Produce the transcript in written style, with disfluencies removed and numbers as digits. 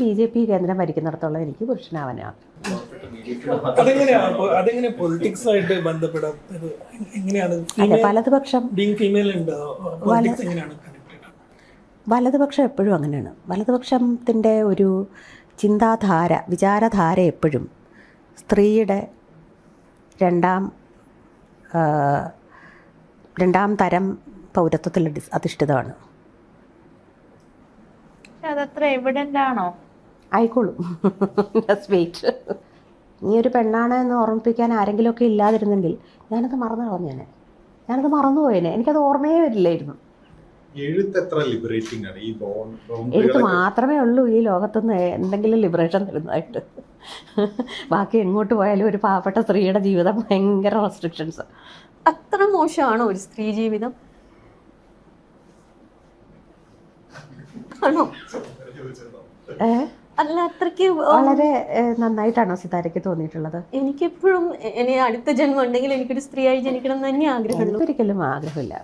BJP കേന്ദ്രം ഭരിക്കുന്നിടത്തോളം എനിക്ക് പുരുഷനാവാനാണ്. അതെങ്ങനെ പൊളിറ്റിക്സ് ആയിട്ട് ബന്ധപ്പെടാം? എങ്ങനെയാണ് അതെ, വലതുപക്ഷം ഫീമെയിൽ ഉണ്ടോ? പൊളിറ്റിക്സ് എങ്ങനെയാണ് കണക്റ്റഡ്? വലതുപക്ഷം എപ്പോഴും അങ്ങനെയാണ്. വലതുപക്ഷത്തിൻ്റെ ഒരു ചിന്താധാര, വിചാരധാര എപ്പോഴും സ്ത്രീയുടെ രണ്ടാം തരം പൗരത്വത്തിൽ അധിഷ്ഠിതമാണ്. അതത്ര എവിഡൻ്റ് ആണോ? ആയിക്കോളും. Just wait. നീ ഒരു പെണ്ണാണ് എന്ന് ഓർമ്മിപ്പിക്കാൻ ആരെങ്കിലുമൊക്കെ ഇല്ലാതിരുന്നെങ്കിൽ ഞാനത് മറന്നു കളഞ്ഞേനെ. ഞാനത് മറന്നുപോയേനെ. എനിക്കത് ഓർമ്മയേ വരില്ലായിരുന്നു. എഴുത്ത് മാത്രമേ ഉള്ളൂ ഈ ലോകത്തുനിന്ന് എന്തെങ്കിലും ലിബറേഷൻ തരുന്നതായിട്ട്. ബാക്കി എങ്ങോട്ട് പോയാലും ഒരു പാവപ്പെട്ട സ്ത്രീയുടെ ജീവിതം ഭയങ്കര റെസ്ട്രിക്ഷൻസ്. അത്ര മോശമാണോ ഒരു സ്ത്രീ ജീവിതം? ആണോ? അല്ല, അത്രയ്ക്ക് വളരെ നന്നായിട്ടാണോ സിതാരയ്ക്ക് തോന്നിയിട്ടുള്ളത്? എനിക്കെപ്പോഴും ഇനി അടുത്ത ജന്മം ഉണ്ടെങ്കിൽ എനിക്കൊരു സ്ത്രീയായി ജനിക്കണം എന്ന് തന്നെ ആഗ്രഹമുള്ളൂ. ഒരിക്കലും ആഗ്രഹമില്ല.